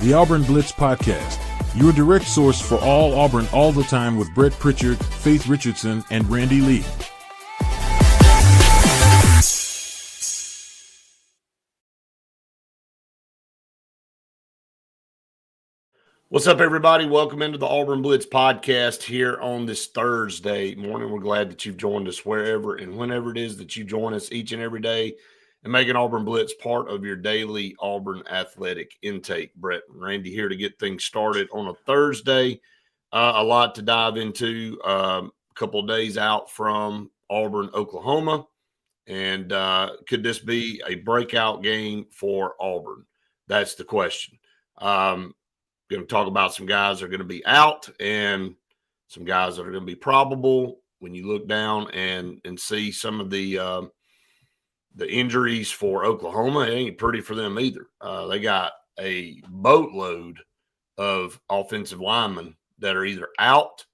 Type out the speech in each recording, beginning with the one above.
the Auburn Blitz Podcast, your direct source for all Auburn all the time with Brett Pritchard, Faith Richardson, and Randy Lee. What's up, everybody? Welcome into the Auburn Blitz Podcast here on this Thursday morning. We're glad that you've joined us wherever and whenever it is that you join us each and every day and make an Auburn Blitz part of your daily Auburn athletic intake. Brett and Randy here to get things started on a Thursday. A lot to dive into. A couple of days out from Auburn, Oklahoma. And could this be a breakout game for Auburn? That's the question. Going to talk about some guys that are going to be out and some guys that are going to be probable. When you look down and see some of the injuries for Oklahoma, it ain't pretty for them either. They got a boatload of offensive linemen that are either out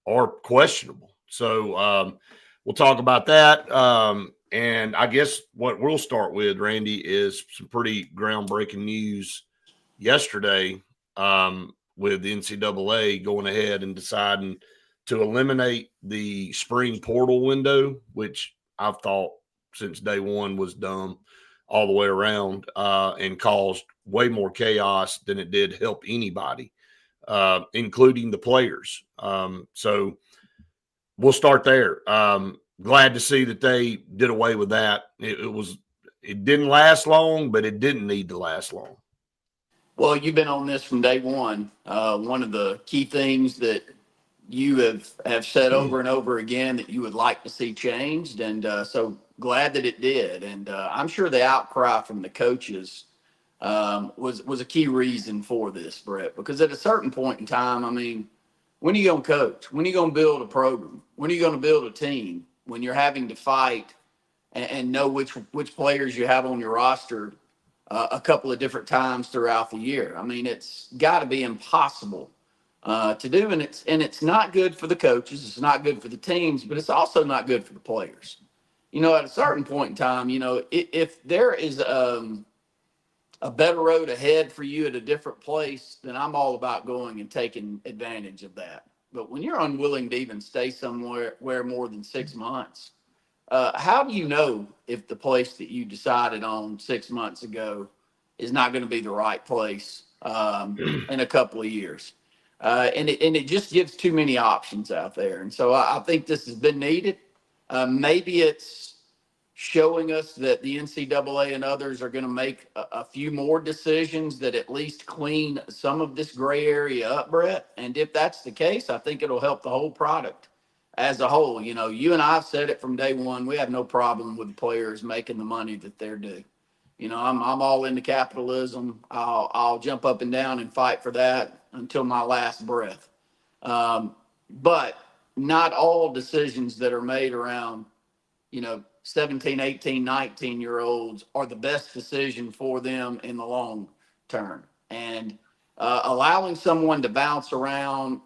or questionable. So we'll talk about that. And I guess what we'll start with, Randy, is some pretty groundbreaking news yesterday with the NCAA going ahead and deciding to eliminate the spring portal window, which I've thought since day one was dumb all the way around and caused way more chaos than it did help anybody, including the players. So we'll start there. Glad to see that they did away with that. It didn't last long, but it didn't need to last long. Well, you've been on this from day one. One of the key things that you have said over and over again that you would like to see changed, and so glad that it did. And I'm sure the outcry from the coaches was a key reason for this, Brett, because at a certain point in time, I mean, when are you going to coach? When are you going to build a program? When are you going to build a team? When you're having to fight and know which players you have on your roster a couple of different times throughout the year. I mean, it's got to be impossible to do, and it's not good for the coaches. It's not good for the teams, but it's also not good for the players. You know, at a certain point in time, you know, if there is a better road ahead for you at a different place, then I'm all about going and taking advantage of that. But when you're unwilling to even stay somewhere more than 6 months, how do you know if the place that you decided on 6 months ago is not going to be the right place in a couple of years? And it just gives too many options out there. And so I think this has been needed. Maybe it's showing us that the NCAA and others are going to make a few more decisions that at least clean some of this gray area up, Brett. And if that's the case, I think it'll help the whole product as a whole. You know, you and I have said it from day one. We have no problem with the players making the money that they're due. You know, I'm all into capitalism. I'll jump up and down and fight for that until my last breath. But not all decisions that are made around, you know, 17, 18, 19-year-olds are the best decision for them in the long term. And allowing someone to bounce around,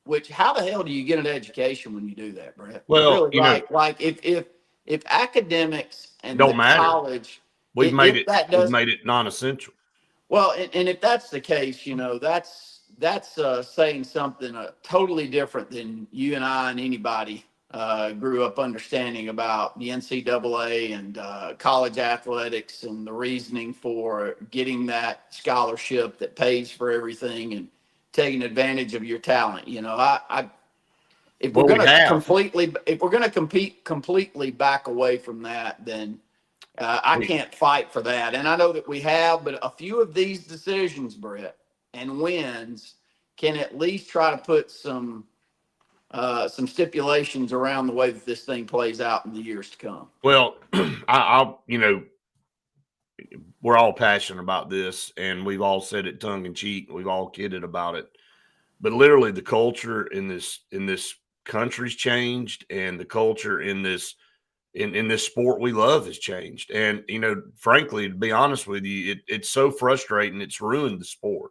which, how the hell do you get an education when you do that, Brett? Well, really, like if academics and don't matter. College, we've made it non-essential. Well, and if that's the case, you know, that's saying something totally different than you and I and anybody grew up understanding about the NCAA and college athletics and the reasoning for getting that scholarship that pays for everything and taking advantage of your talent. You know, if we're going to completely back away from that, then I can't fight for that. And I know that we have, but a few of these decisions, Brett, and wins can at least try to put some stipulations around the way that this thing plays out in the years to come. Well, I'll you know, we're all passionate about this, and we've all said it tongue in cheek. We've all kidded about it, but literally, the culture in this country's changed, and the culture in this sport we love has changed. And you know, frankly, to be honest with you, it's so frustrating. It's ruined the sport.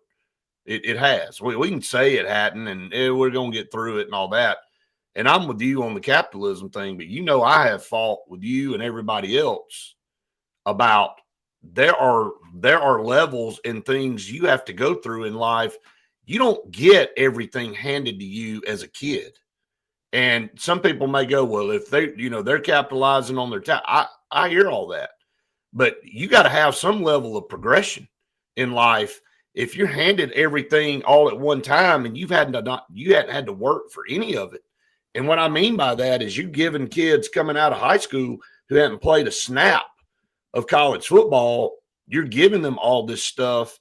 It has. We can say it hadn't, and we're going to get through it and all that. And I'm with you on the capitalism thing, but you know, I have fought with you and everybody else about there are levels and things you have to go through in life. You don't get everything handed to you as a kid. And some people may go, well, if they're capitalizing on their time. I hear all that. But you got to have some level of progression in life. If you're handed everything all at one time and you hadn't had to work for any of it. And what I mean by that is you giving kids coming out of high school who haven't played a snap of college football, you're giving them all this stuff.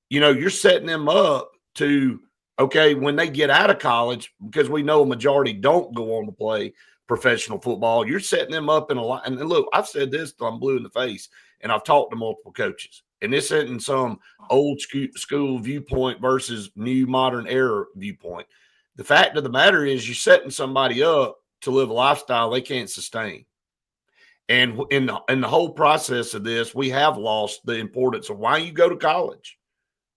You're setting them up to, okay, when they get out of college, because we know a majority don't go on to play professional football, you're setting them up in a lot. And look, I've said this till I'm blue in the face, and I've talked to multiple coaches. And this isn't some old school viewpoint versus new modern era viewpoint. The fact of the matter is you're setting somebody up to live a lifestyle they can't sustain. And in the whole process of this, we have lost the importance of why you go to college.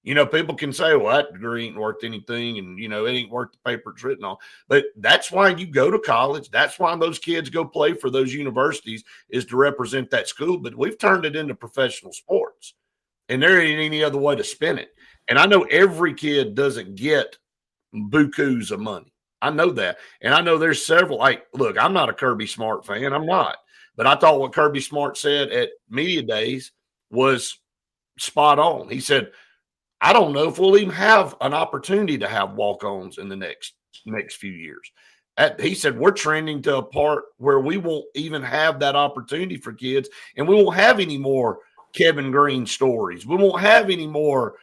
People can say, well, that degree ain't worth anything, and, it ain't worth the paper it's written on. But that's why you go to college. That's why those kids go play for those universities, is to represent that school. But we've turned it into professional sports, and there ain't any other way to spin it. And I know every kid doesn't get bukus of money. I know that. And I know there's several. Like, look, I'm not a Kirby Smart fan. I'm not. But I thought what Kirby Smart said at Media Days was spot on. He said, I don't know if we'll even have an opportunity to have walk-ons in the next few years. He said, we're trending to a part where we won't even have that opportunity for kids, and we won't have any more Kevin Green stories. We won't have any more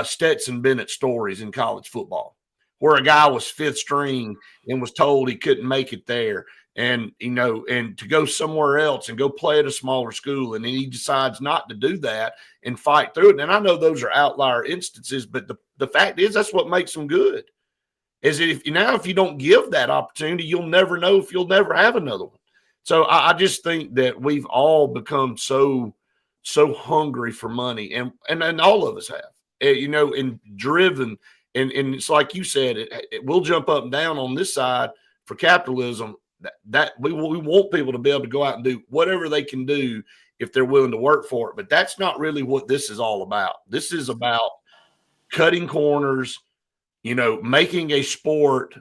Stetson Bennett stories in college football, where a guy was fifth string and was told he couldn't make it there. And, and to go somewhere else and go play at a smaller school. And then he decides not to do that and fight through it. And I know those are outlier instances, but the fact is that's what makes them good. Is that if you don't give that opportunity, you'll never know if you'll never have another one. So I just think that we've all become so hungry for money, and all of us have, and driven. And it's like you said, it will jump up and down on this side for capitalism. That we want people to be able to go out and do whatever they can do if they're willing to work for it. But that's not really what this is all about. This is about cutting corners, making a sport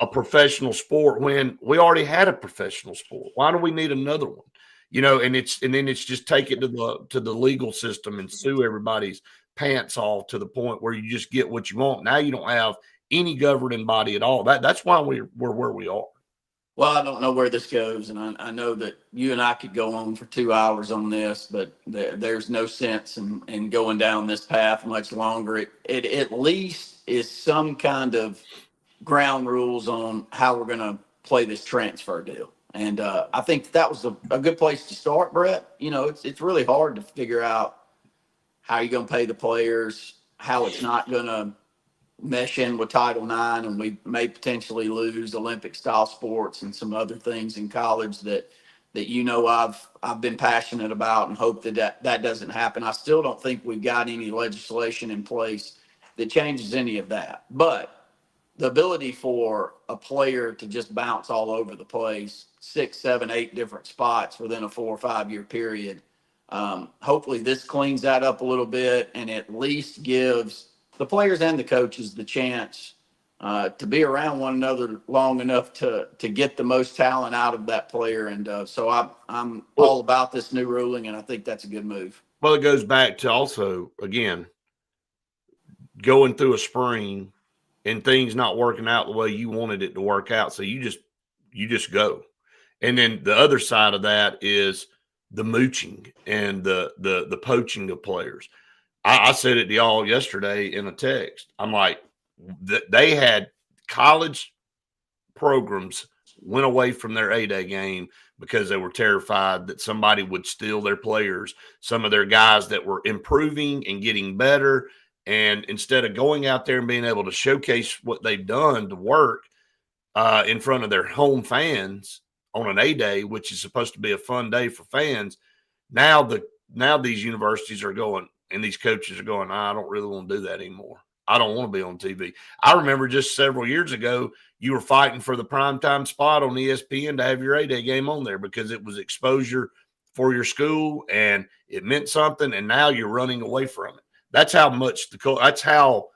a professional sport when we already had a professional sport. Why do we need another one? And then it's just take it to the legal system and sue everybody's pants off to the point where you just get what you want. Now you don't have any governing body at all. That's why we're where we are. Well, I don't know where this goes, and I know that you and I could go on for 2 hours on this, but there's no sense in going down this path much longer. It at least is some kind of ground rules on how we're going to play this transfer deal. And I think that was a good place to start, Brett. It's really hard to figure out how you're going to pay the players, how it's not going to mesh in with Title IX, and we may potentially lose Olympic-style sports and some other things in college that I've been passionate about and hope that doesn't happen. I still don't think we've got any legislation in place that changes any of that. But the ability for a player to just bounce all over the place, 6, 7, 8 different spots within a 4 or 5 year period, hopefully this cleans that up a little bit and at least gives the players and the coaches the chance to be around one another long enough to get the most talent out of that player. And so I'm all about this new ruling, and I think that's a good move. Well, it goes back to also, again, going through a spring and things not working out the way you wanted it to work out. So you just go. And then the other side of that is the mooching and the poaching of players. I said it to y'all yesterday in a text. I'm like, they had college programs went away from their A-Day game because they were terrified that somebody would steal their players, some of their guys that were improving and getting better. And instead of going out there and being able to showcase what they've done to work in front of their home fans on an A-Day, which is supposed to be a fun day for fans, now these universities are going, and these coaches are going, I don't really want to do that anymore. I don't want to be on TV. I remember just several years ago, you were fighting for the primetime spot on ESPN to have your A-Day game on there because it was exposure for your school and it meant something, and now you're running away from it. That's how much that's how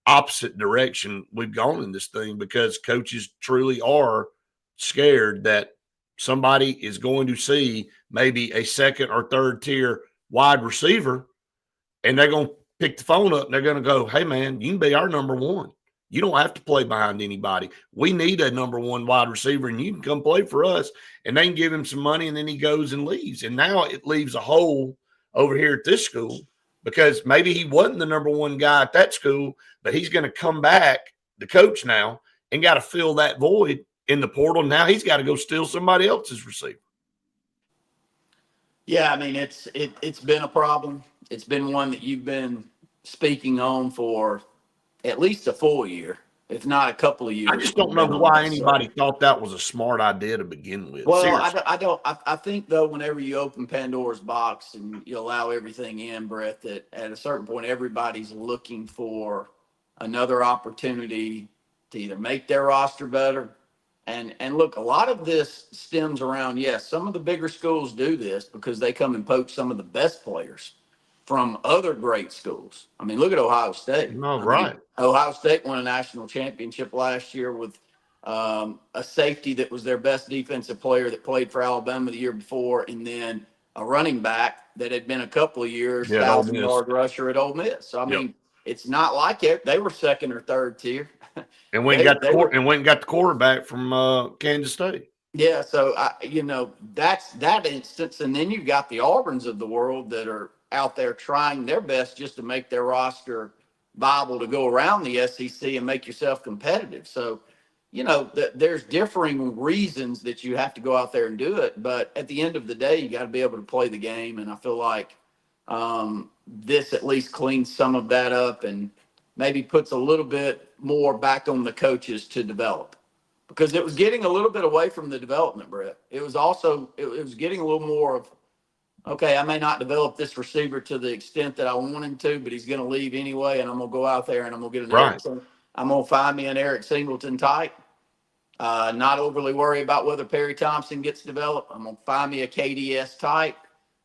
opposite direction we've gone in this thing, because coaches truly are scared that somebody is going to see maybe a second or third tier wide receiver, and they're going to pick the phone up and they're going to go, hey, man, you can be our number one. You don't have to play behind anybody. We need a number one wide receiver, and you can come play for us. And they can give him some money, and then he goes and leaves. And now it leaves a hole over here at this school, because maybe he wasn't the number one guy at that school, but he's going to come back, the coach now, and got to fill that void in the portal. Now he's got to go steal somebody else's receiver. Yeah, I mean, it's been a problem. It's been one that you've been speaking on for at least a full year, if not a couple of years. I just don't know why anybody thought that was a smart idea to begin with. Well, I don't. I think, though, whenever you open Pandora's box and you allow everything in, Brett, that at a certain point, everybody's looking for another opportunity to either make their roster better. And look, a lot of this stems around, yes, some of the bigger schools do this because they come and poach some of the best players from other great schools. I mean, look at Ohio State. No, right. Ohio State won a national championship last year with a safety that was their best defensive player that played for Alabama the year before, and then a running back that had been a couple of years, 1,000-yard rusher at Ole Miss. So, I mean, it's not like they were second or third tier. And went and got the quarterback from Kansas State. Yeah, so, that's that instance. And then you've got the Auburns of the world that are out there trying their best just to make their roster viable to go around the SEC and make yourself competitive. So, there's differing reasons that you have to go out there and do it. But at the end of the day, you got to be able to play the game. And I feel like this at least cleans some of that up and maybe puts a little bit more back on the coaches to develop, because it was getting a little bit away from the development, Brett. It was also, it was getting a little more of, okay, I may not develop this receiver to the extent that I want him to, but he's going to leave anyway, and I'm going to go out there and I'm going to get I'm going to find me an Eric Singleton type, not overly worry about whether Perry Thompson gets developed. I'm going to find me a KDS type,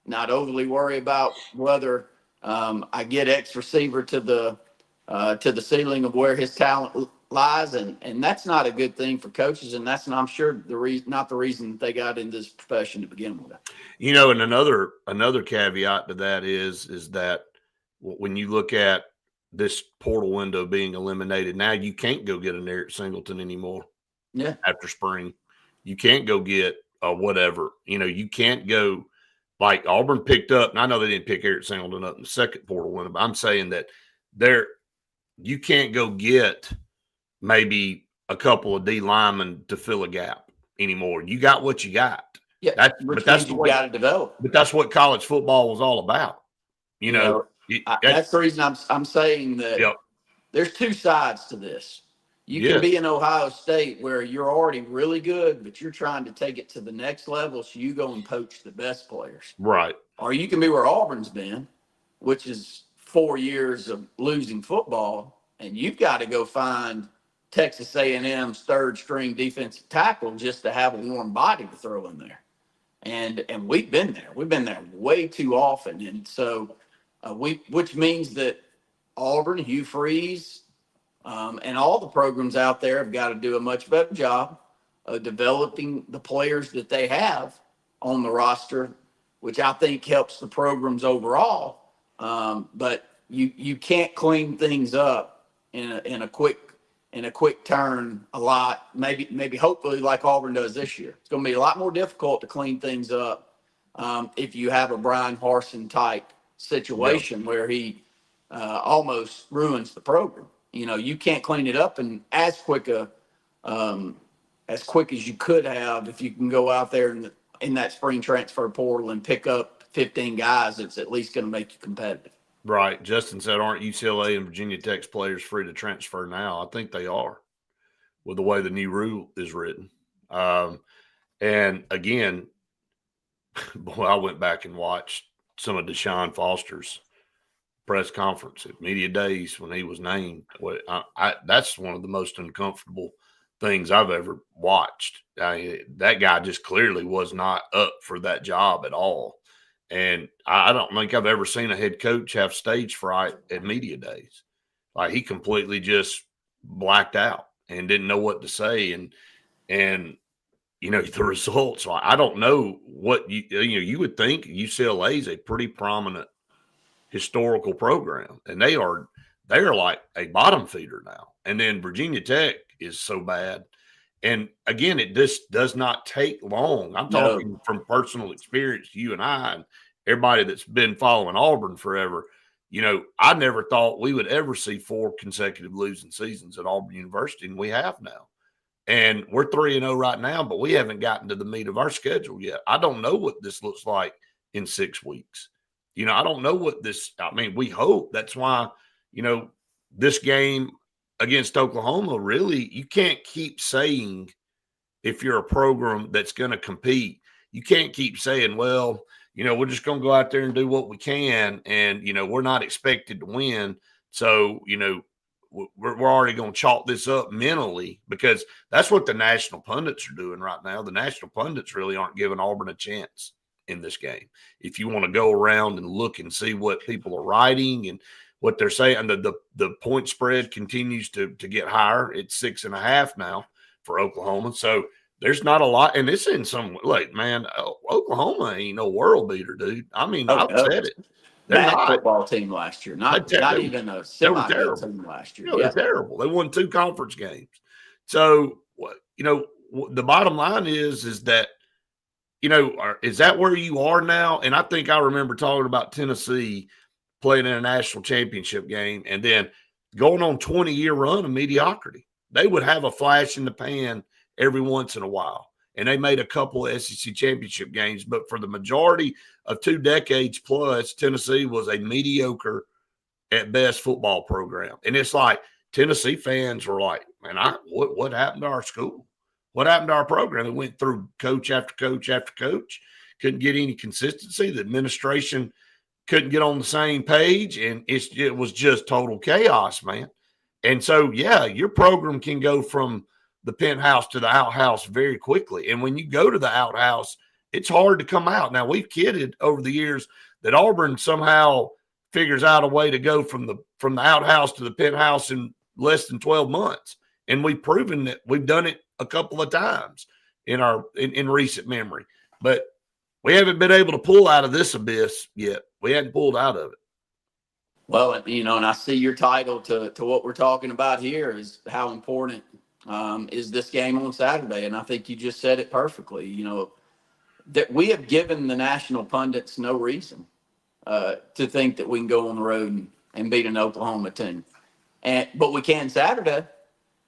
not overly worry about whether I get X receiver to the ceiling of where his talent lies, and that's not a good thing for coaches, and that's, I'm sure, not the reason that they got into this profession to begin with. And another caveat to that is that when you look at this portal window being eliminated, now you can't go get an Eric Singleton anymore. Yeah. After spring, you can't go get whatever. You can't go like Auburn picked up, and I know they didn't pick Eric Singleton up in the second portal window, but I'm saying that you can't go get maybe a couple of D linemen to fill a gap anymore. You got what you got. Yeah, that's the way you got to develop. But that's what college football was all about. That's the reason I'm saying that there's two sides to this. You can be in Ohio State where you're already really good, but you're trying to take it to the next level, so you go and poach the best players. Right. Or you can be where Auburn's been, which is 4 years of losing football, and you've got to go find Texas A&M's third-string defensive tackle just to have a warm body to throw in there. And we've been there. We've been there way too often. And so which means that Auburn, Hugh Freeze, and all the programs out there have got to do a much better job of developing the players that they have on the roster, which I think helps the programs overall. But you can't clean things up in a quick turn a lot. Maybe hopefully like Auburn does this year. It's going to be a lot more difficult to clean things up if you have a Brian Harsin type situation where he almost ruins the program. You can't clean it up and as quick as you could have if you can go out there in that spring transfer portal and pick up 15 guys. It's at least going to make you competitive. Right. Justin said, aren't UCLA and Virginia Tech's players free to transfer now? I think they are with the way the new rule is written. And again, boy, I went back and watched some of Deshaun Foster's press conference at media days when he was named. That's one of the most uncomfortable things I've ever watched. That guy just clearly was not up for that job at all. And I don't think I've ever seen a head coach have stage fright at media days. Like, he completely just blacked out and didn't know what to say. And the results, I don't know what you would think UCLA is a pretty prominent historical program, and they're like a bottom feeder now. And then Virginia Tech is so bad. And again, it just does not take long. I'm No. talking from personal experience, you and I, and everybody that's been following Auburn forever. I never thought we would ever see 4 consecutive losing seasons at Auburn University, and we have now. And we're 3-0 right now, but we haven't gotten to the meat of our schedule yet. I don't know what this looks like in 6 weeks. I don't know what this – I mean, we hope. That's why, this game against Oklahoma, really, you can't keep saying, if you're a program that's going to compete, you can't keep saying, well, we're just going to go out there and do what we can, and, we're not expected to win. So, we're already going to chalk this up mentally, because that's what the national pundits are doing right now. The national pundits really aren't giving Auburn a chance in this game. If you want to go around and look and see what people are writing and what they're saying, the point spread continues to get higher. It's 6.5 now for Oklahoma. So there's not a lot, and it's in some, like, man, Oklahoma ain't no world beater, dude. I mean, I've said it. They're Bad not. football team last year. Not even a semi-good team last year. They're terrible. They won 2 conference games. So, the bottom line is that, is that where you are now? And I think I remember talking about Tennessee playing in a national championship game and then going on 20-year run of mediocrity. They would have a flash in the pan every once in a while. And they made a couple of SEC championship games. But for the majority of 2 decades plus, Tennessee was a mediocre at best football program. And it's like Tennessee fans were like, man, what happened to our school? What happened to our program? It went through coach after coach after coach, couldn't get any consistency. The administration couldn't get on the same page, and it was just total chaos, man. And so, yeah, your program can go from the penthouse to the outhouse very quickly. And when you go to the outhouse, it's hard to come out. Now, we've kidded over the years that Auburn somehow figures out a way to go from the outhouse to the penthouse in less than 12 months. And we've proven that we've done it a couple of times in recent memory. But we haven't been able to pull out of this abyss yet. We hadn't pulled out of it. Well, and I see your title to what we're talking about here is how important is this game on Saturday. And I think you just said it perfectly. That we have given the national pundits no reason to think that we can go on the road and beat an Oklahoma team. But we can Saturday.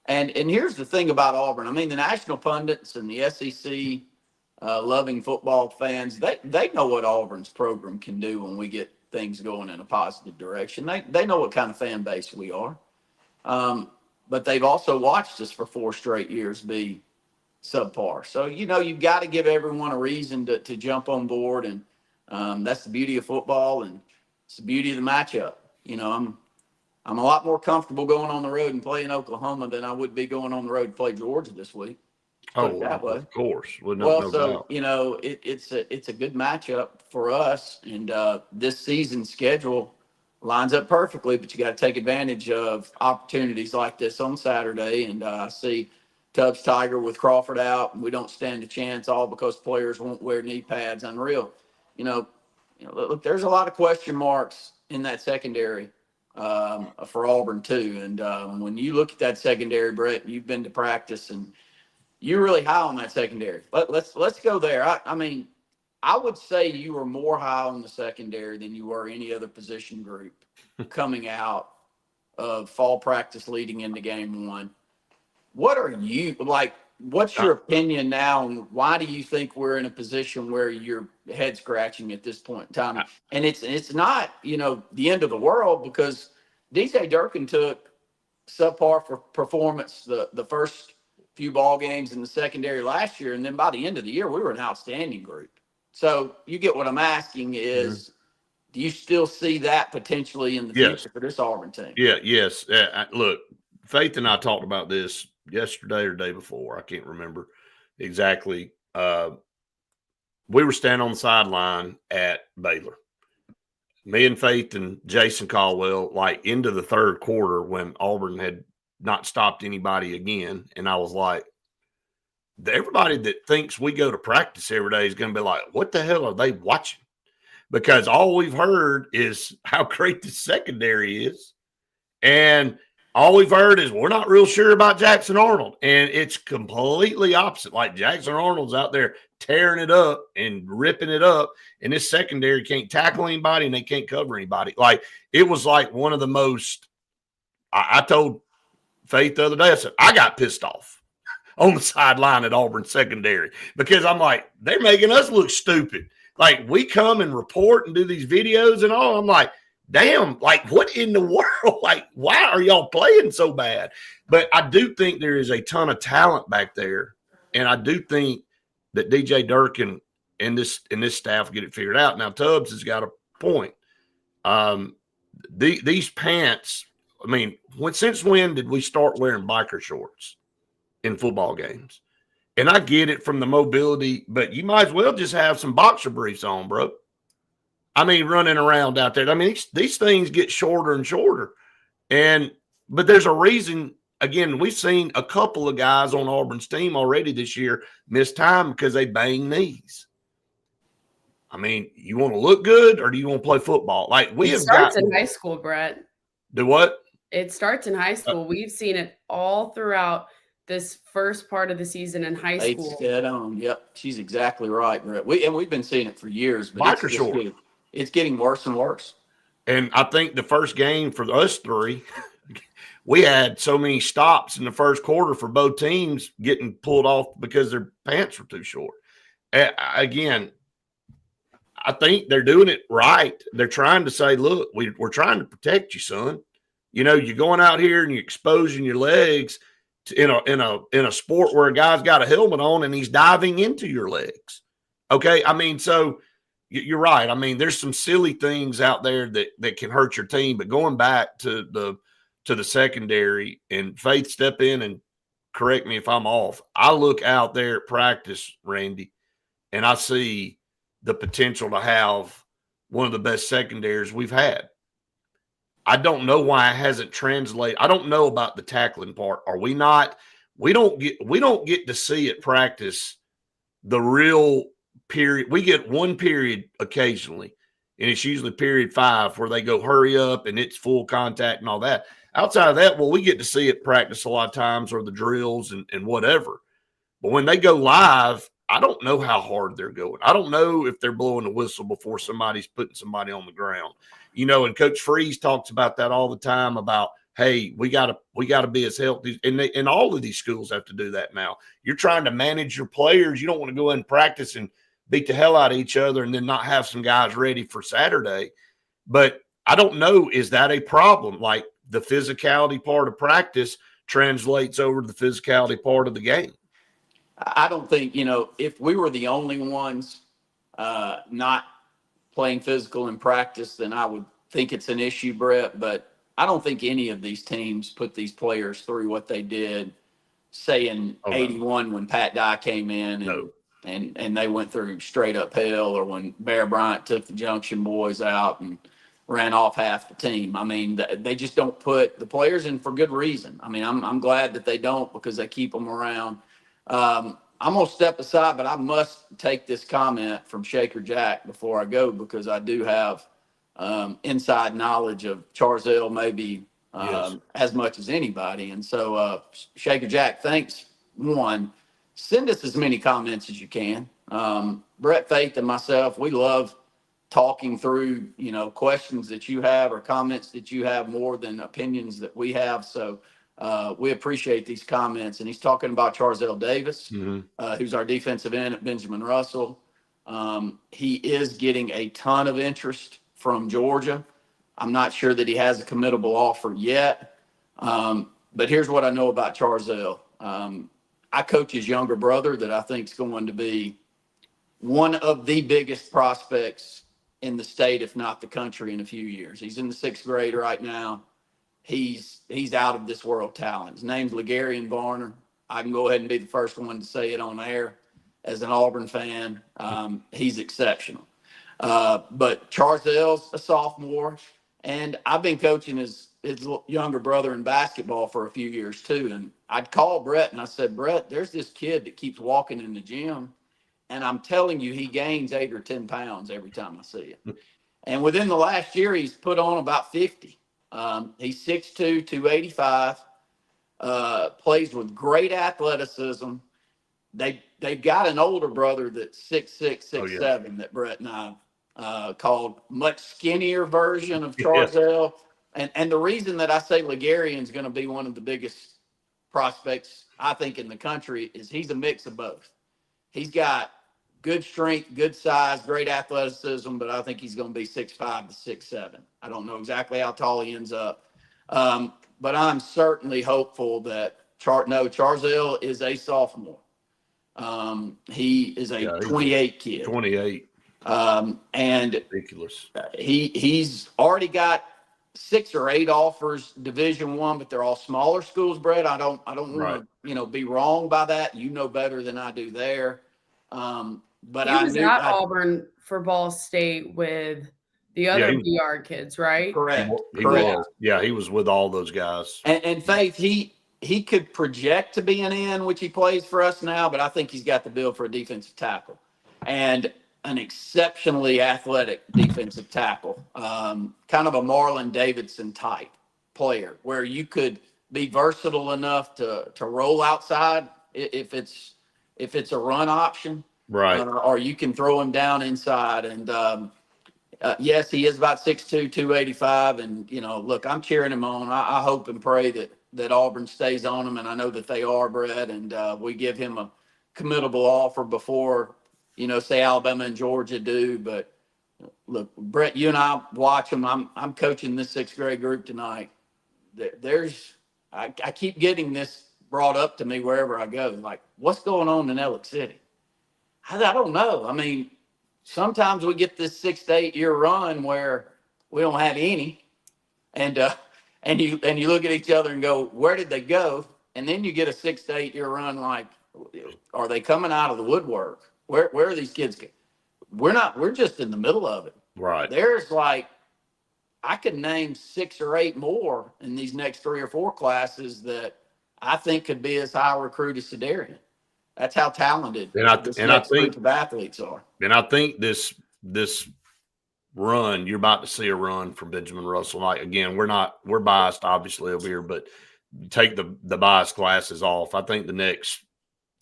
And here's the thing about Auburn. I mean, the national pundits and the SEC loving football fans, they know what Auburn's program can do when we get things going in a positive direction. They know what kind of fan base we are. But they've also watched us for 4 straight years be subpar. So, you've got to give everyone a reason to jump on board. And that's the beauty of football, and it's the beauty of the matchup. I'm a lot more comfortable going on the road and playing Oklahoma than I would be going on the road to play Georgia this week. Put it that way. Of course. No doubt. It's a good matchup for us, and this season's schedule lines up perfectly. But you got to take advantage of opportunities like this on Saturday. And I see Tubbs Tiger with Crawford out, and we don't stand a chance, all because players won't wear knee pads. Unreal. Look, there's a lot of question marks in that secondary for Auburn too. And when you look at that secondary, Brett, you've been to practice and you're really high on that secondary. Let's go there. I mean, I would say you were more high on the secondary than you were any other position group coming out of fall practice leading into game 1. What are you like? What's your opinion now, and why do you think we're in a position where you're head scratching at this point in time? And it's not, the end of the world, because DJ Durkin took subpar for performance the first few ball games in the secondary last year, and then by the end of the year, we were an outstanding group. So you get what I'm asking is, do you still see that potentially in the future for this Auburn team? Yeah, yes. Look, Faith and I talked about this yesterday or day before. I can't remember exactly. we were standing on the sideline at Baylor. Me and Faith and Jason Caldwell, like into the third quarter when Auburn had not stopped anybody again. And I was like, everybody that thinks we go to practice every day is going to be like, what the hell are they watching? Because all we've heard is how great the secondary is. And all we've heard is we're not real sure about Jackson Arnold. And it's completely opposite. Like Jackson Arnold's out there tearing it up and ripping it up. And this secondary can't tackle anybody and they can't cover anybody. Like it was like one of the most I told Faith the other day, I said, I got pissed off on the sideline at Auburn secondary because I'm like, they're making us look stupid. Like we come and report and do these videos and all. I'm like, damn, like what in the world? Like, why are y'all playing so bad? But I do think there is a ton of talent back there. And I do think that DJ Durkin and this staff get it figured out. Now, Tubbs has got a point. These pants, I mean, since when did we start wearing biker shorts in football games? And I get it from the mobility, but you might as well just have some boxer briefs on, bro. I mean, running around out there. I mean, these things get shorter and shorter. But there's a reason. Again, we've seen a couple of guys on Auburn's team already this year miss time because they bang knees. I mean, you want to look good or do you want to play football? Like it starts in high school, Brett. Do what? It starts in high school. We've seen it all throughout this first part of the season in high school. Dead on. Yep, she's exactly right, Brett. We've been seeing it for years, but biker short. It's getting worse and worse. And I think the first game for us three, we had so many stops in the first quarter for both teams getting pulled off because their pants were too short. Again, I think they're doing it right. They're trying to say, look, we're trying to protect you, son. You know, you're going out here and you're exposing your legs in a sport where a guy's got a helmet on and he's diving into your legs. Okay. I mean, so you're right. I mean, there's some silly things out there that can hurt your team, but going back to the secondary, and Faith, step in and correct me if I'm off. I look out there at practice, Randy, and I see the potential to have one of the best secondaries we've had. I don't know why it hasn't translated. I don't know about the tackling part. We don't get to see at practice the real period. We get one period occasionally, and it's usually period 5 where they go hurry up and it's full contact and all that. Outside of that, we get to see it practice a lot of times, or the drills and whatever. But when they go live, I don't know how hard they're going. I don't know if they're blowing the whistle before somebody's putting somebody on the ground. You know, and Coach Freeze talks about that all the time about, hey, we gotta be as healthy. And all of these schools have to do that now. You're trying to manage your players. You don't want to go in and practice and beat the hell out of each other and then not have some guys ready for Saturday. But I don't know, is that a problem? Like the physicality part of practice translates over to the physicality part of the game. I don't think, if we were the only ones not playing physical in practice, then I would think it's an issue, Brett. But I don't think any of these teams put these players through what they did, say in 81 when Pat Dye came in and they went through straight uphill, or when Bear Bryant took the Junction boys out and ran off half the team. I mean, they just don't put the players in for good reason. I mean, I'm glad that they don't, because they keep them around. I'm going to step aside, but I must take this comment from Shaker Jack before I go, because I do have inside knowledge of Charzell, maybe as much as anybody. And so, Shaker Jack, thanks. One, send us as many comments as you can. Brett, Faith, and myself, we love talking through, questions that you have or comments that you have more than opinions that we have. So, we appreciate these comments. And he's talking about Charzell Davis, who's our defensive end at Benjamin Russell. He is getting a ton of interest from Georgia. I'm not sure that he has a committable offer yet. But here's what I know about Charzell. I coach his younger brother that I think is going to be one of the biggest prospects in the state, if not the country, in a few years. He's in the 6th grade right now. He's out of this world talent. His name's Legarian Varner. I can go ahead and be the first one to say it on air. as an Auburn fan. He's exceptional. But Charzell's a sophomore, and I've been coaching his younger brother in basketball for a few years too. And I'd call Brett and I said, Brett, there's this kid that keeps walking in the gym, and I'm telling you, he gains 8 or 10 pounds every time I see him. And within the last year, he's put on about 50. He's 6'2", 285, plays with great athleticism. They've got an older brother that's 6'6", 6'7", that Brett and I called much skinnier version of Charzell. And the reason that I say Ligarian's going to be one of the biggest prospects, I think, in the country is he's a mix of both. He's got good strength, good size, great athleticism, but I think he's going to be 6'5" to 6'7". I don't know exactly how tall he ends up. But I'm certainly hopeful that Charzell is a sophomore. He is a 28 kid. 28. And ridiculous. He's already got 6 or 8 offers Division I, but they're all smaller schools, Brett. I don't want to, be wrong by that. You know better than I do there. But he was at Auburn for Ball State with the other VR kids, right? Correct. Correct. Yeah, he was with all those guys. And Faith, he could project to be an end, which he plays for us now, but I think he's got the build for a defensive tackle and an exceptionally athletic defensive tackle, kind of a Marlon Davidson type player where you could be versatile enough to roll outside if it's a run option. Right. Or you can throw him down inside. And yes, he is about 6'2", 285. And, look, I'm cheering him on. I hope and pray that Auburn stays on him. And I know that they are, Brett. And we give him a committable offer before, say Alabama and Georgia do. But look, Brett, you and I watch him. I'm coaching this 6th grade group tonight. I keep getting this brought up to me wherever I go. Like, what's going on in Ellick City? I don't know. I mean, sometimes we get this 6 to 8 year run where we don't have any, and you look at each other and go, where did they go? And then you get a 6 to 8 year run. Like, are they coming out of the woodwork? Where are these kids? We're just in the middle of it. Right. There's like, I could name 6 or 8 more in these next 3 or 4 classes that I think could be as high recruit as Sedarian. That's how talented I think group of athletes are. And I think this run, you're about to see a run from Benjamin Russell. Like, again, we're biased obviously over here, but take the bias classes off. I think the next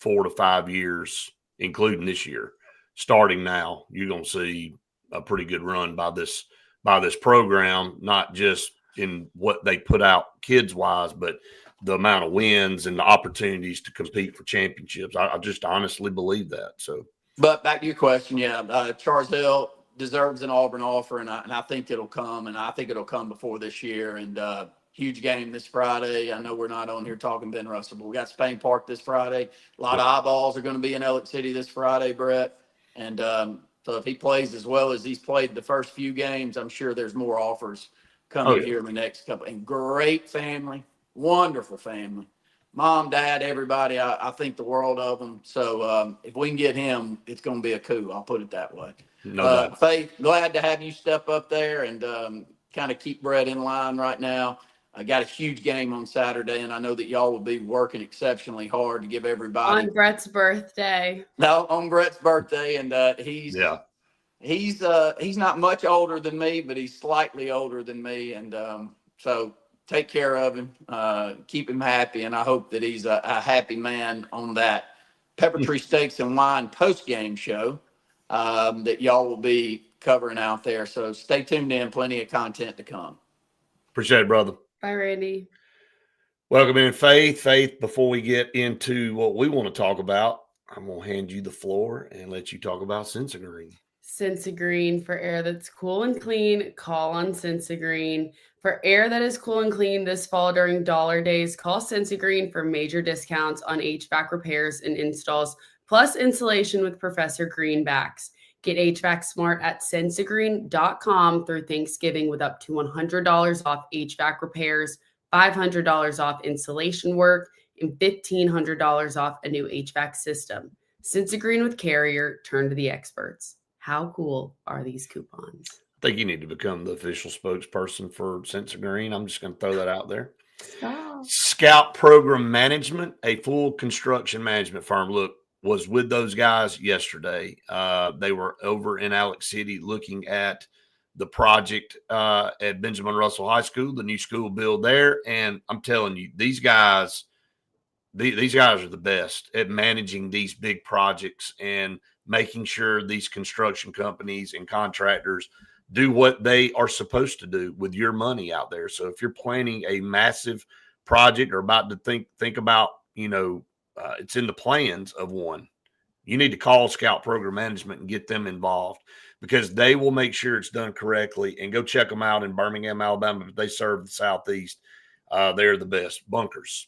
4 to 5 years, including this year, starting now, you're going to see a pretty good run by this program, not just in what they put out kids wise, but the amount of wins and the opportunities to compete for championships. I just honestly believe that. So, but back to your question, Charzell deserves an Auburn offer, and I think it'll come, and I think it'll come before this year. And huge game this Friday. I know we're not on here talking Ben Russell, but we got Spain Park this Friday. A lot of eyeballs are going to be in Ellick City this Friday, Brett. And so if he plays as well as he's played the first few games, I'm sure there's more offers coming here in the next couple. And great family. Wonderful family. Mom, dad, everybody, I think the world of them. So if we can get him, it's going to be a coup. I'll put it that way. No doubt. Faith, glad to have you step up there and kind of keep Brett in line right now. I got a huge game on Saturday, and I know that y'all will be working exceptionally hard to give everybody. On Brett's birthday. No, on Brett's birthday, and he's not much older than me, but he's slightly older than me, and so take care of him, keep him happy, and I hope that he's a happy man on that Pepper Tree Steaks and Wine post-game show that y'all will be covering out there. So stay tuned in, plenty of content to come. Appreciate it, brother. Bye, Randy. Welcome in, Faith. Faith, before we get into what we want to talk about, I'm going to hand you the floor and let you talk about Sensagreen. Sensagreen, for air that's cool and clean, call on Sensagreen. For air that is cool and clean this fall during dollar days, call Sensagreen for major discounts on HVAC repairs and installs, plus insulation with Professor Greenbacks. Get HVAC smart at sensagreen.com through Thanksgiving with up to $100 off HVAC repairs, $500 off insulation work, and $1,500 off a new HVAC system. Cincy Green with Carrier, turn to the experts. How cool are these coupons? I think you need to become the official spokesperson for Cincy Green. I'm just going to throw that out there. Stop. Scout Program Management, a full construction management firm. Look, was with those guys yesterday. They were over in Alex City looking at the project at Benjamin Russell High School, the new school build there. And I'm telling you, these guys are the best at managing these big projects and making sure these construction companies and contractors do what they are supposed to do with your money out there. So if you're planning a massive project or about to think about, it's in the plans of one, you need to call Scout Program Management and get them involved, because they will make sure it's done correctly. And go check them out in Birmingham, Alabama. But they serve the Southeast. They're the best. Bunkers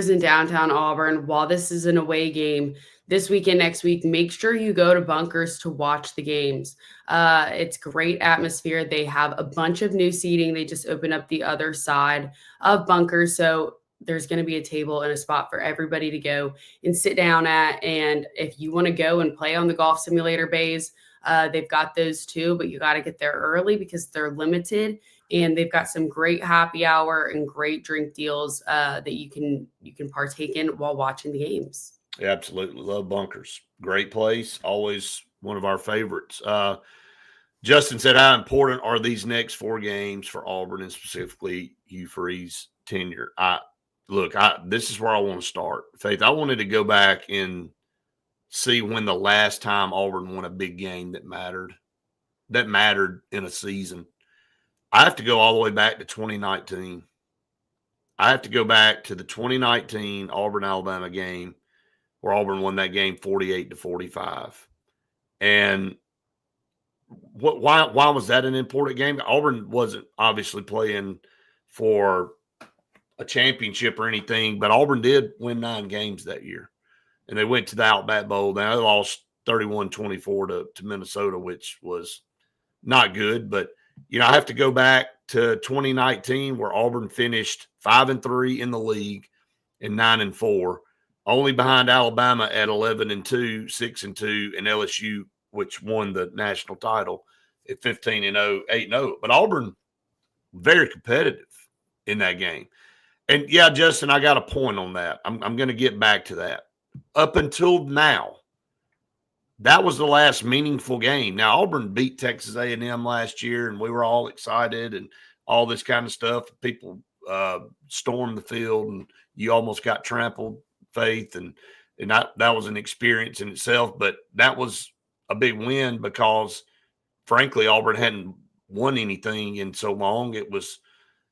in downtown Auburn. While this is an away game this weekend, next week, make sure you go to Bunkers to watch the games. It's great atmosphere. They have a bunch of new seating. They just opened up the other side of Bunkers. So there's going to be a table and a spot for everybody to go and sit down at. And if you want to go and play on the golf simulator bays, they've got those too, but you got to get there early because they're limited. And they've got some great happy hour and great drink deals that you can partake in while watching the games. Yeah, absolutely. Love Bunkers. Great place. Always one of our favorites. Justin said, how important are these next 4 games for Auburn and specifically Hugh Freeze's tenure? This is where I want to start. Faith, I wanted to go back and see when the last time Auburn won a big game that mattered in a season. I have to go all the way back to 2019. I have to go back to the 2019 Auburn-Alabama game where Auburn won that game 48-45. And why was that an important game? Auburn wasn't obviously playing for a championship or anything, but Auburn did win 9 games that year. And they went to the Outback Bowl. Now they lost 31-24 to Minnesota, which was not good, but I have to go back to 2019 where Auburn finished 5-3 in the league and 9-4, only behind Alabama at 11-2, 6-2, and LSU, which won the national title at 15-0, 8-0. But Auburn, very competitive in that game. And yeah, Justin, I got a point on that. I'm going to get back to that. Up until now, that was the last meaningful game. Now, Auburn beat Texas A&M last year, and we were all excited and all this kind of stuff. People stormed the field, and you almost got trampled, Faith, and that was an experience in itself. But that was a big win because, frankly, Auburn hadn't won anything in so long. It was,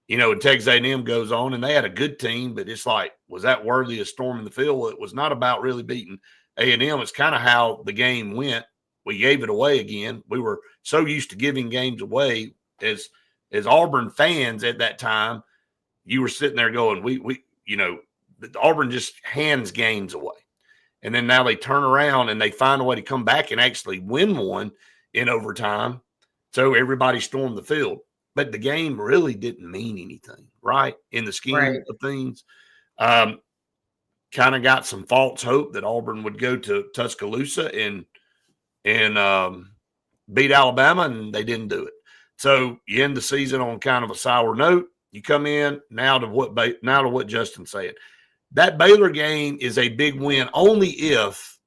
and Texas A&M goes on, and they had a good team, but it's like, was that worthy of storming the field? Well, it was not about really beating A&M. It's kind of how the game went. We gave it away again. We were so used to giving games away as Auburn fans at that time. You were sitting there going, Auburn just hands games away. And then now they turn around and they find a way to come back and actually win one in overtime. So everybody stormed the field. But the game really didn't mean anything, right? In the scheme of things. Kind of got some false hope that Auburn would go to Tuscaloosa and beat Alabama, and they didn't do it. So you end the season on kind of a sour note. You come in now to what Justin said. That Baylor game is a big win only if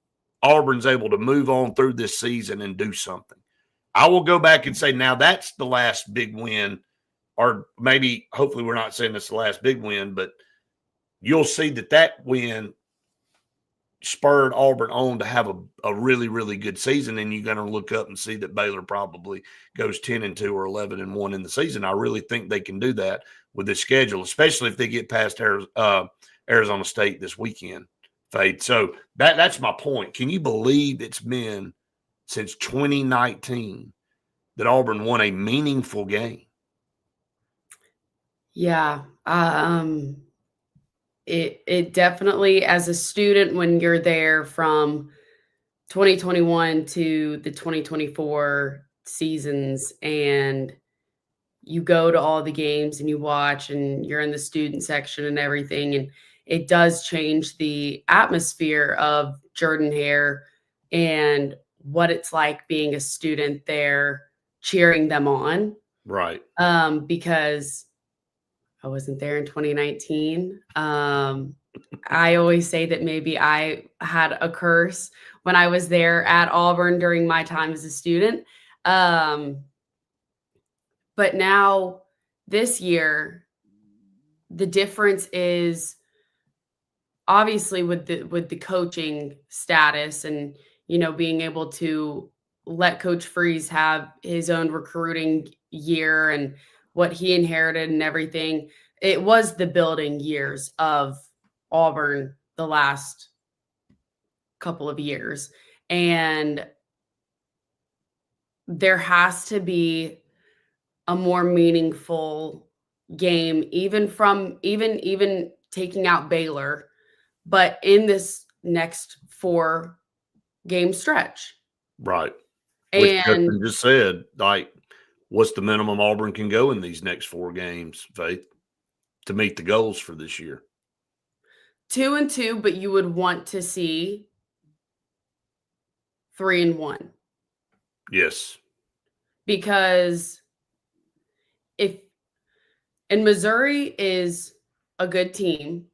Auburn's able to move on through this season and do something. I will go back and say now that's the last big win, or maybe hopefully we're not saying it's the last big win, but you'll see that win spurred Auburn on to have a really, really good season. And you're going to look up and see that Baylor probably goes 10-2 or 11-1 in the season. I really think they can do that with this schedule, especially if they get past Arizona State this weekend, Fade. So that's my point. Can you believe it's been since 2019 that Auburn won a meaningful game? Yeah. It definitely, as a student, when you're there from 2021 to the 2024 seasons and you go to all the games and you watch and you're in the student section and everything, and it does change the atmosphere of Jordan-Hare and what it's like being a student there, cheering them on. Right. Because I wasn't there in 2019. I always say that maybe I had a curse when I was there at Auburn during my time as a student. But now this year, the difference is obviously with the coaching status and, being able to let Coach Freeze have his own recruiting year and what he inherited and everything. It was the building years of Auburn the last couple of years. And there has to be a more meaningful game, even taking out Baylor, but in this next 4-game stretch. Right. Which And Justin just said, like, what's the minimum Auburn can go in these next 4 games, Faith, to meet the goals for this year? 2-2, but you would want to see 3-1. Yes. Because Missouri is a good team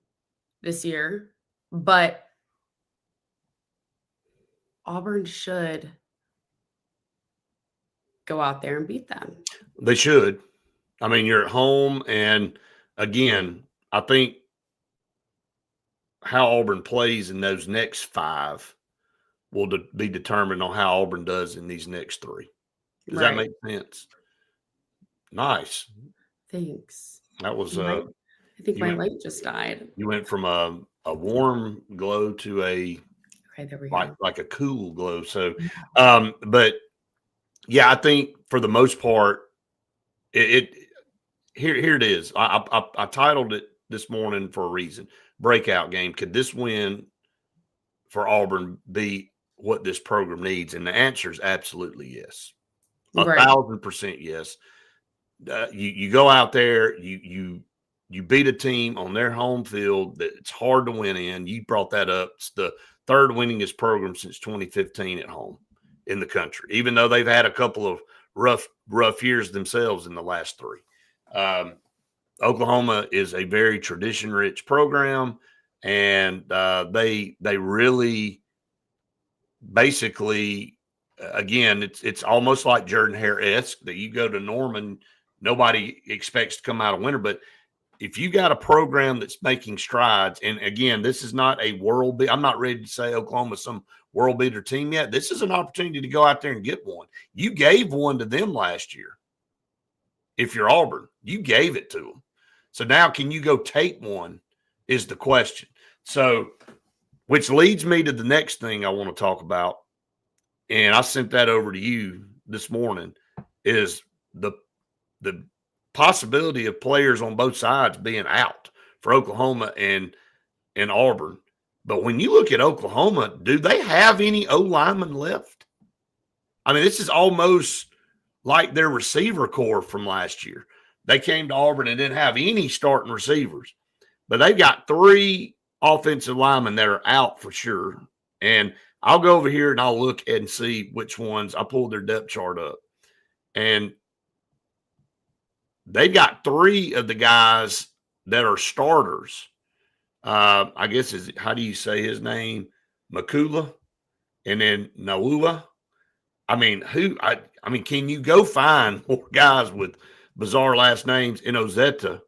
this year, but Auburn should go out there and beat them. They should. I mean, you're at home, and again, I think how Auburn plays in those next 5 will be determined on how Auburn does in these next 3. Does that make sense? Nice. Thanks. That was I think my light just died. You went from a warm glow to a Okay, there we go. like a cool glow. So, but yeah, I think for the most part, here it is. I titled it this morning for a reason. Breakout game. Could this win for Auburn be what this program needs? And the answer is absolutely yes. 1,000% yes. You go out there, you beat a team on their home field that it's hard to win in. You brought that up. It's the 3rd winningest program since 2015 at home in the country, even though they've had a couple of rough years themselves in the last 3. Oklahoma is a very tradition-rich program, and they really basically, again, it's almost like Jordan-Hare-esque that you go to Norman, nobody expects to come out a winner. But if you got a program that's making strides, and again, this is not a world beat. I'm not ready to say Oklahoma's some world beater team yet. This is an opportunity to go out there and get one. You gave one to them last year. If you're Auburn, you gave it to them. So now can you go take one is the question. So, which leads me to the next thing I want to talk about, and I sent that over to you this morning, is the possibility of players on both sides being out for Oklahoma and Auburn. But when you look at Oklahoma, do they have any O-linemen left? I mean, this is almost like their receiver core from last year. They came to Auburn and didn't have any starting receivers. But they've got 3 offensive linemen that are out for sure. And I'll go over here and I'll look and see which ones. I pulled their depth chart up. And they've got 3 of the guys that are starters. I guess how do you say his name? Makula, and then Naua. I mean, can you go find more guys with bizarre last names in Ozetta?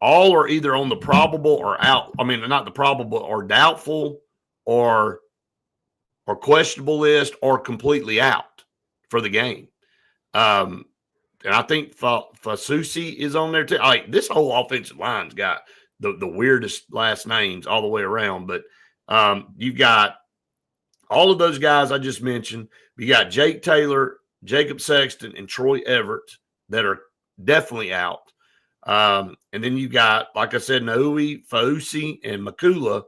All are either on the probable or out. I mean, not the probable or doubtful or questionable list or completely out for the game. And I think Fasusi is on there too. Like, this whole offensive line's got the weirdest last names all the way around. But you've got all of those guys I just mentioned. You got Jake Taylor, Jacob Sexton, and Troy Everett that are definitely out. And then you got, like I said, Naui, Fauci, and Makula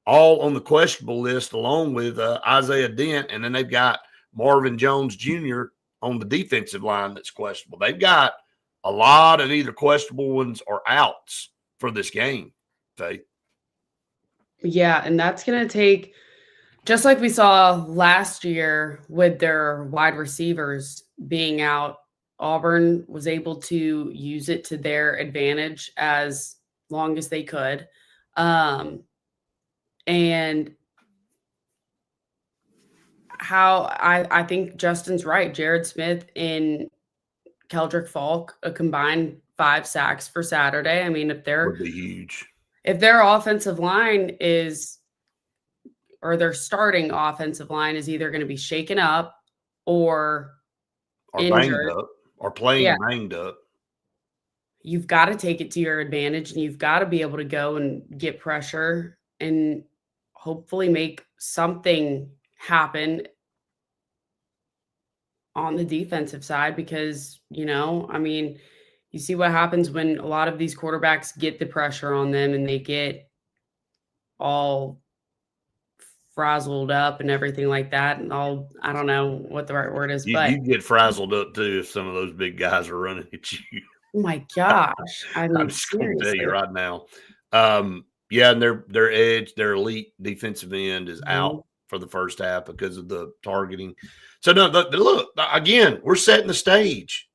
all on the questionable list, along with Isaiah Dent. And then they've got Marvin Jones Jr. on the defensive line that's questionable. They've got a lot of either questionable ones or outs for this game, Faith. Yeah, and that's going to take, just like we saw last year with their wide receivers being out, Auburn was able to use it to their advantage as long as they could. And how I think Justin's right. Jared Smith and Keldrick Falk, a combined 5 sacks for Saturday. I mean, Would be huge. if their offensive line is, or their starting offensive line is either going to be shaken up or Banged injured, up, or playing yeah, banged up. you've got to take it to your advantage, and you've got to be able to go and get pressure and hopefully make something happen on the defensive side because, I mean, you see what happens when a lot of these quarterbacks get the pressure on them and they get all frazzled up and everything like that. And I don't know what the right word is, but You get frazzled up too if some of those big guys are running at you. oh my gosh. I I'm mean, just going to tell you seriously. right now. Yeah, and their edge, their elite defensive end is out for the first half because of the targeting. So no, look again. We're setting the stage.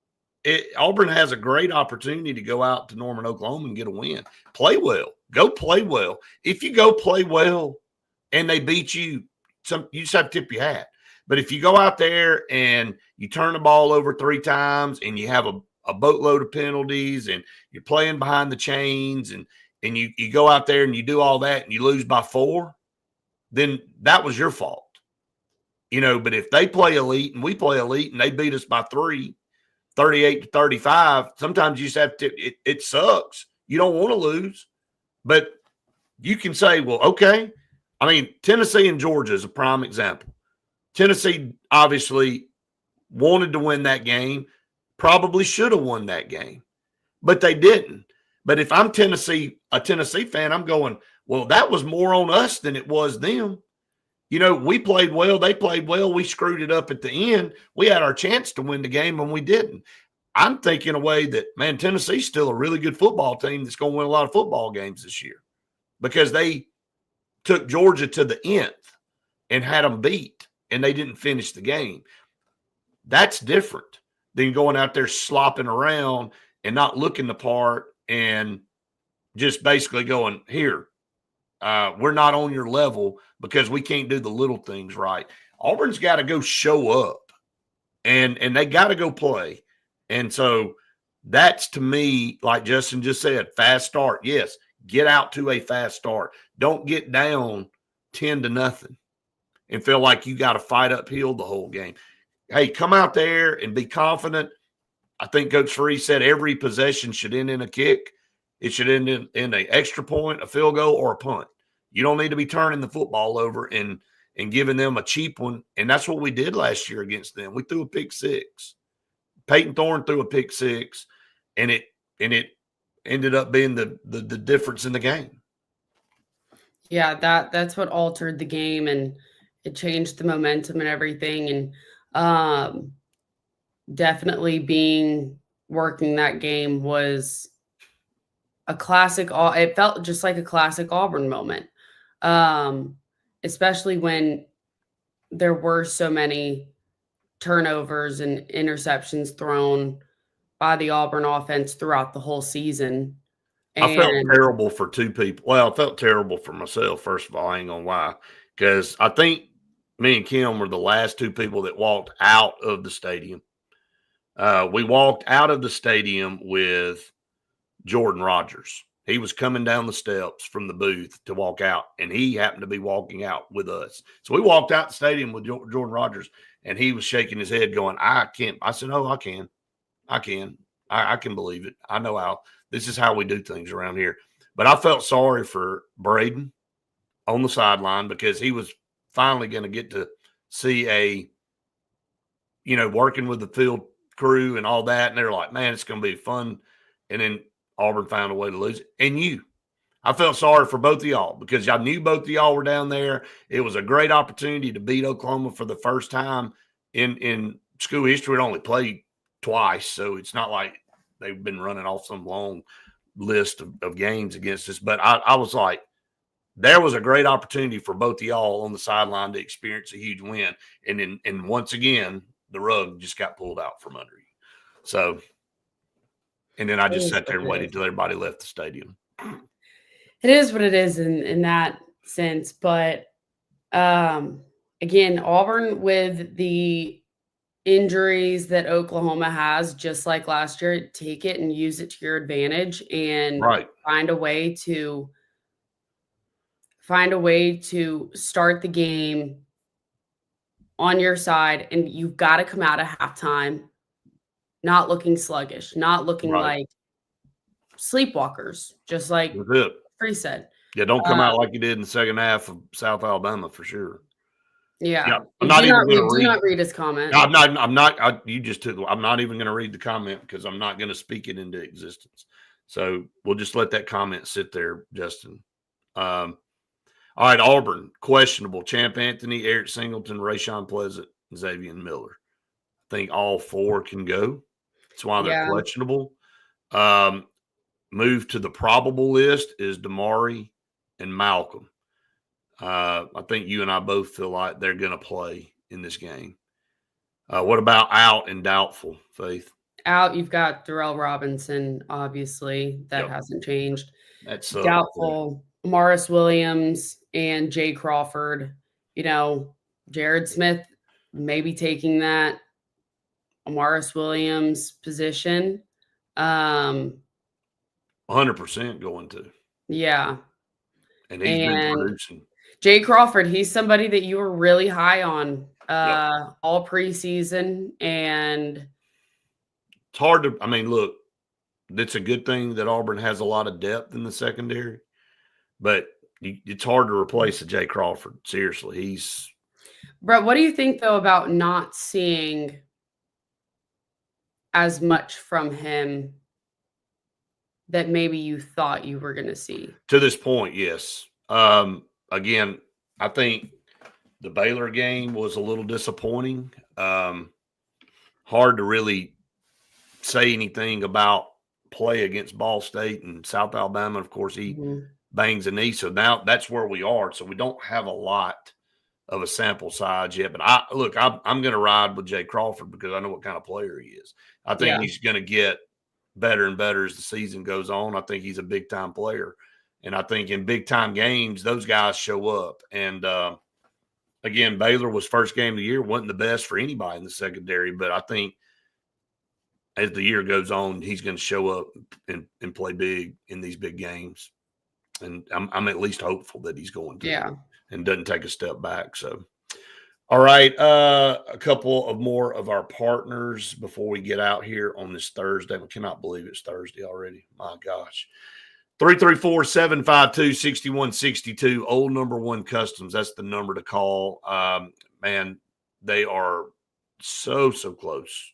Auburn has a great opportunity to go out to Norman, Oklahoma, and get a win. Play well. Go play well. If you go play well and they beat you, you just have to tip your hat. But if you go out there and you turn the ball over 3 times and you have a boatload of penalties and you're playing behind the chains and you go out there and you do all that and you lose by 4, then that was your fault. But if they play elite and we play elite and they beat us by 3, 38-35, sometimes you just have to, it sucks. You don't want to lose, but you can say, well, okay. I mean, Tennessee and Georgia is a prime example. Tennessee obviously wanted to win that game, probably should have won that game, but they didn't. But if I'm a Tennessee fan, I'm going, well, that was more on us than it was them. We played well. They played well. We screwed it up at the end. We had our chance to win the game and we didn't. I'm thinking a way that, man, Tennessee's still a really good football team that's going to win a lot of football games this year because they took Georgia to the nth and had them beat and they didn't finish the game. That's different than going out there slopping around and not looking the part and just basically going, here, we're not on your level because we can't do the little things right. Auburn's got to go show up and they got to go play. And so that's, to me, like Justin just said, fast start. Yes, get out to a fast start. Don't get down 10-0 and feel like you got to fight uphill the whole game. Hey, come out there and be confident. I think Coach Free said every possession should end in a kick. It should end in an extra point, a field goal, or a punt. You don't need to be turning the football over and giving them a cheap one. And that's what we did last year against them. We threw a pick 6. Peyton Thorne threw a pick 6, and it ended up being the difference in the game. Yeah, that's what altered the game and it changed the momentum and everything. And definitely working that game was a classic. It felt just like a classic Auburn moment, especially when there were so many turnovers and interceptions thrown by the Auburn offense throughout the whole season. And I felt terrible for 2 people. Well, I felt terrible for myself, first of all. I ain't going to lie, because I think me and Kim were the last 2 people that walked out of the stadium. We walked out of the stadium with Jordan Rogers. He was coming down the steps from the booth to walk out, and he happened to be walking out with us. So we walked out the stadium with Jordan Rogers, and he was shaking his head going, I can't. I said, oh, I can. I can believe it. I know how. This is how we do things around here. But I felt sorry for Braden on the sideline because he was finally going to get to see working with the field crew and all that. And they're like, man, it's going to be fun. And then Auburn found a way to lose it. And I felt sorry for both of y'all because I knew both of y'all were down there. It was a great opportunity to beat Oklahoma for the first time in school history. It only played twice, so it's not like they've been running off some long list of games against us. But I was like, there was a great opportunity for both of y'all on the sideline to experience a huge win. And once again, the rug just got pulled out from under you. So, and then I just sat there and waited until everybody left the stadium. It is what it is in that sense. But again, Auburn with the injuries that Oklahoma has, just like last year, take it and use it to your advantage and find a way to start the game on your side. And you've got to come out at halftime not looking sluggish, not looking like sleepwalkers, just like Free said. Yeah, don't come out like you did in the second half of South Alabama for sure. Yeah. I'm not even going to read. Do not read his comment. No, I'm not. I'm not even going to read the comment because I'm not going to speak it into existence. So we'll just let that comment sit there, Justin. All right, Auburn, questionable. Champ Anthony, Eric Singleton, Rayshon Pleasant, Xavier Miller. I think all four can go. That's why they're questionable. Move to the probable list is Damari and Malcolm. I think you and I both feel like they're going to play in this game. What about out and doubtful, Faith? Out, you've got Darrell Robinson, obviously. That hasn't changed. That's doubtful. Morris Williams and Jay Crawford. Jared Smith maybe taking that Morris Williams position. 100% going to. Yeah. And he's been producing. Jay Crawford, he's somebody that you were really high on all preseason. And it's hard to, look, it's a good thing that Auburn has a lot of depth in the secondary, but it's hard to replace a Jay Crawford. Seriously, Brett, what do you think, though, about not seeing as much from him that maybe you thought you were going to see? To this point, yes. Again, I think the Baylor game was a little disappointing. Hard to really say anything about play against Ball State and South Alabama. Of course, he bangs a knee. So now that's where we are. So we don't have a lot of a sample size yet. But I'm going to ride with Jay Crawford because I know what kind of player he is. I think he's going to get better and better as the season goes on. I think he's a big-time player. And I think in big-time games, those guys show up. And, again, Baylor was first game of the year, wasn't the best for anybody in the secondary. But I think as the year goes on, he's going to show up and play big in these big games. And I'm at least hopeful that he's going to and doesn't take a step back. So, all right, a couple of more of our partners before we get out here on this Thursday. We cannot believe it's Thursday already. My gosh. 334-752-6162, Old Number One Customs. That's the number to call. Man, they are so close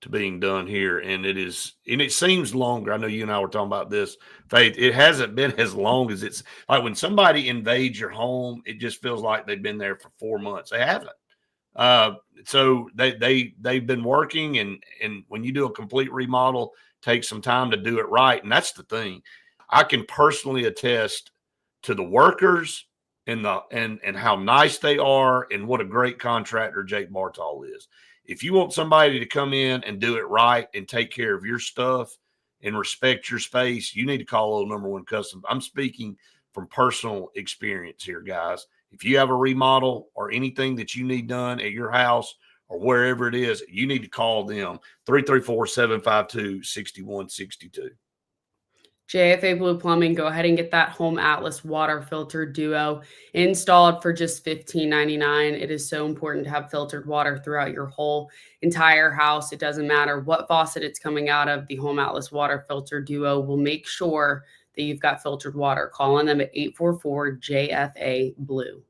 to being done here. And it seems longer. I know you and I were talking about this, Faith. It hasn't been as long as it's like when somebody invades your home, it just feels like they've been there for 4 months. They haven't. So they've been working, and when you do a complete remodel, take some time to do it right. And that's the thing. I can personally attest to the workers and how nice they are and what a great contractor Jake Bartall is. If you want somebody to come in and do it right and take care of your stuff and respect your space, you need to call Old Number One Customs. I'm speaking from personal experience here, guys. If you have a remodel or anything that you need done at your house or wherever it is, you need to call them, 334-752-6162. JFA Blue Plumbing, go ahead and get that Home Atlas water filter duo installed for just $15.99. It is so important to have filtered water throughout your whole entire house. It doesn't matter what faucet it's coming out of. The Home Atlas water filter duo will make sure that you've got filtered water. Call on them at 844-JFA-BLUE.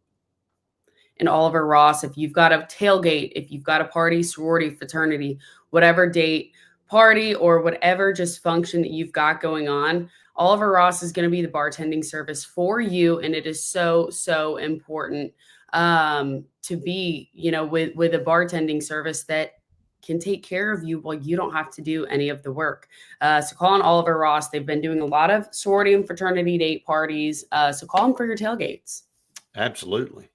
And Oliver Ross, if you've got a tailgate, if you've got a party, sorority, fraternity, whatever date, party, or whatever just function that you've got going on, Oliver Ross is going to be the bartending service for you. And it is so important to be, with a bartending service that can take care of you while you don't have to do any of the work. So call on Oliver Ross. They've been doing a lot of sorority and fraternity date parties. So call them for your tailgates. Absolutely.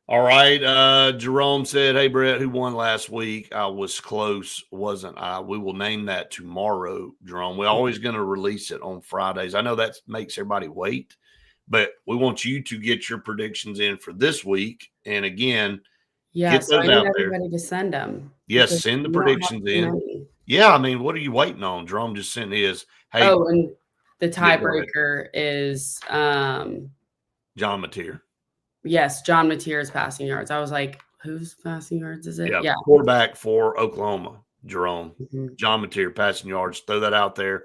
All right. Jerome said, hey, Brett, who won last week? I was close, wasn't I? We will name that tomorrow, Jerome. We're always going to release it on Fridays. I know that makes everybody wait, but we want you to get your predictions in for this week. And again, Yeah, get so I those need out there. everybody to send them. Yes, send the predictions in. Yeah, I mean, what are you waiting on? Jerome just sent his. Hey, and the Yeah, go ahead. tiebreaker is John Mateer. yes, John Mateer's passing yards. I was like, whose passing yards is it? Yeah, quarterback for Oklahoma, Jerome. Mhm. John Mateer passing yards. Throw that out there.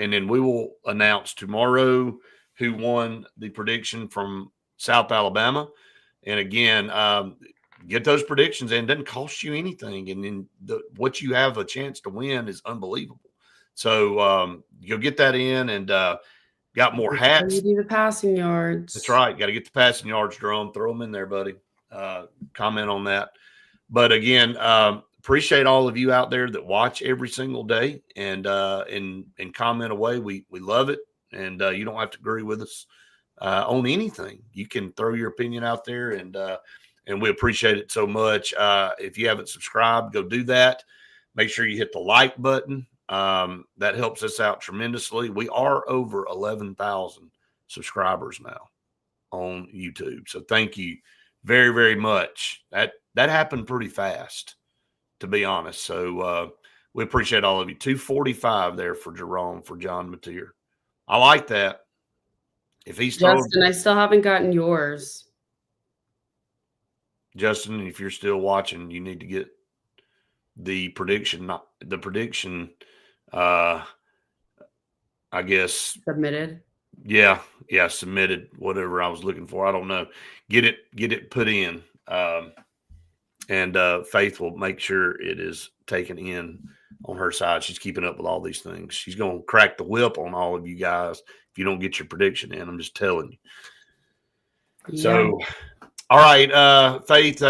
And then we will announce tomorrow who won the prediction from South Alabama. And again, get those predictions in. It doesn't cost you anything. And then what you have a chance to win is unbelievable. So you'll get that in and got more hats. You do the passing yards. That's right. Got to get the passing yards, Jerome. Throw them in there, buddy. Comment on that. But again, appreciate all of you out there that watch every single day and comment away. We love it. And you don't have to agree with us on anything. You can throw your opinion out there and we appreciate it so much. If you haven't subscribed, go do that. Make sure you hit the like button. That helps us out tremendously. We are over 11,000 subscribers now on YouTube. So thank you very, very much. That happened pretty fast, to be honest. So we appreciate all of you. 245 there for Jerome, for John Mateer. I like that. If he's Justin, I still haven't gotten yours. Justin, if you're still watching, you need to get the prediction, I guess Submitted. Yeah, submitted, whatever I was looking for. I don't know. Get it put in. And Faith will make sure it is taken in on her side. She's keeping up with all these things. She's going to crack the whip on all of you guys if you don't get your prediction in. I'm just telling you. Yeah. So, all right, Faith,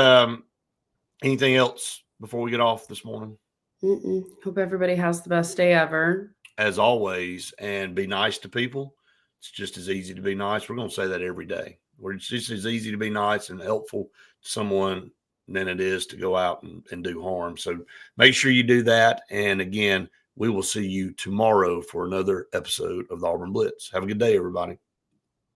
anything else before we get off this morning? Hope everybody has the best day ever. As always, and be nice to people. It's just as easy to be nice. We're going to say that every day. It's just as easy to be nice and helpful to someone than it is to go out and do harm. So make sure you do that. And again, we will see you tomorrow for another episode of the Auburn Blitz. Have a good day, everybody.